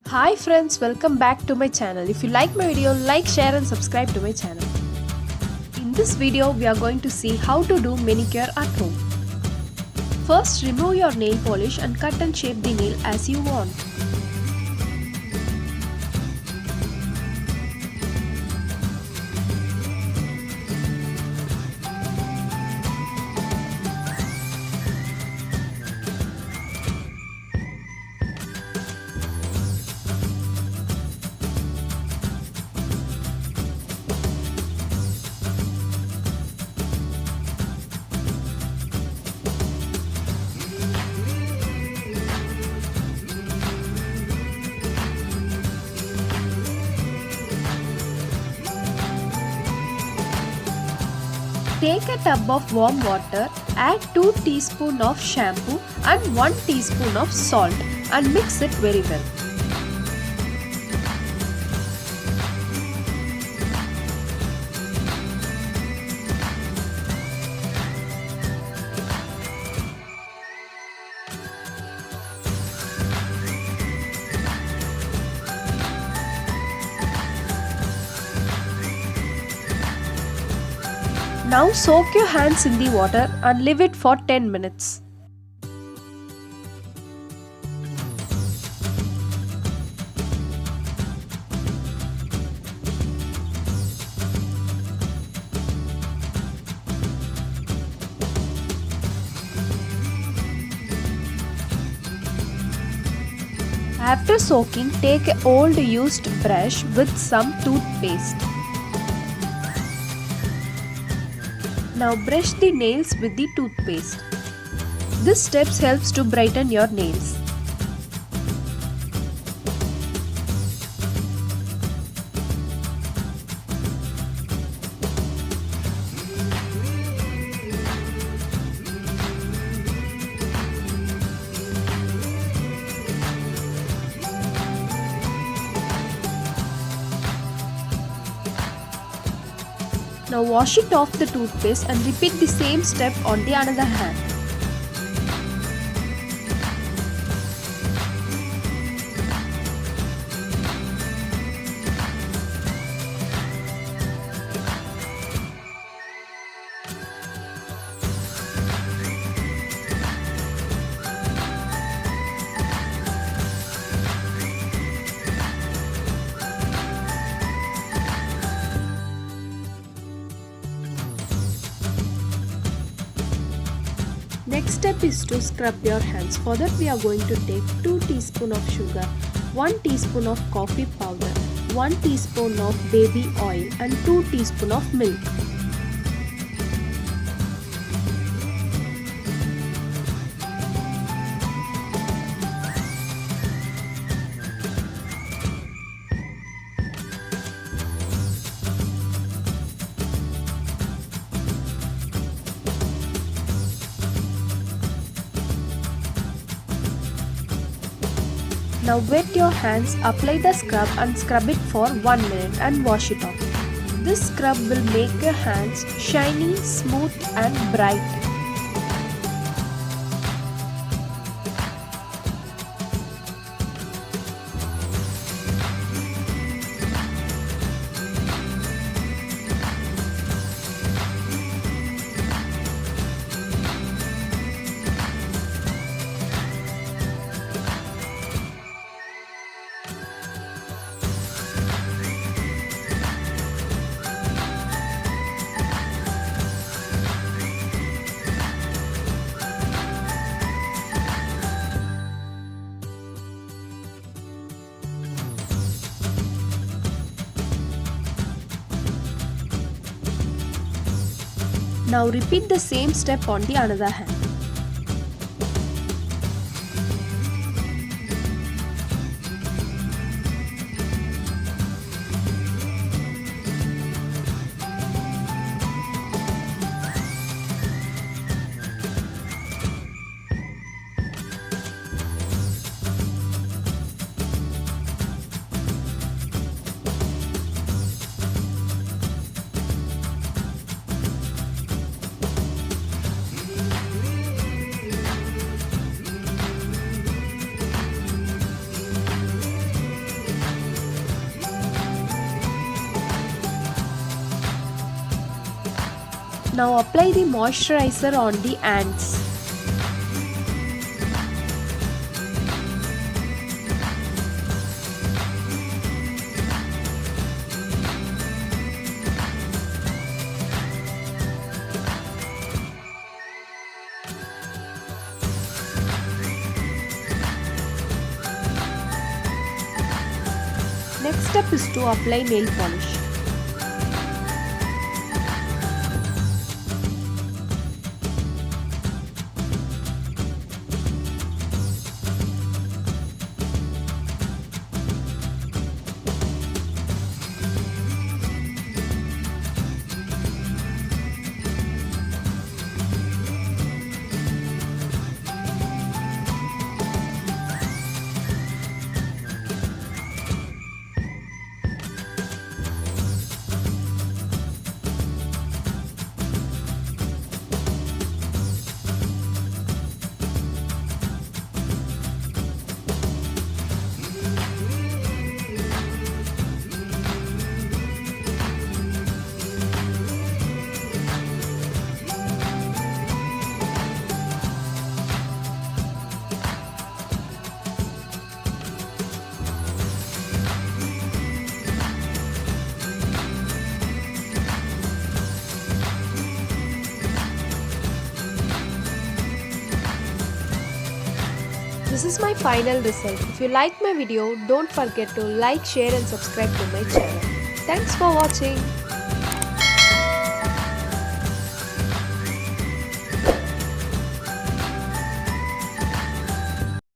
Hi friends, welcome back to my channel. If you like my video, like, share and subscribe to my channel. In this video, we are going to see how to do manicure at home. First, remove your nail polish and cut and shape the nail as you want. Take a tub of warm water, add 2 teaspoons of shampoo and 1 teaspoon of salt and mix it very well. Now soak your hands in the water and leave it for 10 minutes. After soaking, take an old used brush with some toothpaste. Now brush the nails with the toothpaste. This step helps to brighten your nails. Now wash it off the toothpaste and repeat the same step on the another hand. Next step is to scrub your hands. For that we are going to take 2 teaspoons of sugar, 1 teaspoon of coffee powder, 1 teaspoon of baby oil and 2 teaspoons of milk. Now wet your hands, apply the scrub and scrub it for 1 minute and wash it off. This scrub will make your hands shiny, smooth and bright. Now repeat the same step on the another hand. Now apply the moisturizer on the ants. Next step is to apply nail polish. This is my final result. If you like my video, don't forget to like, share and subscribe to my channel. Thanks for watching.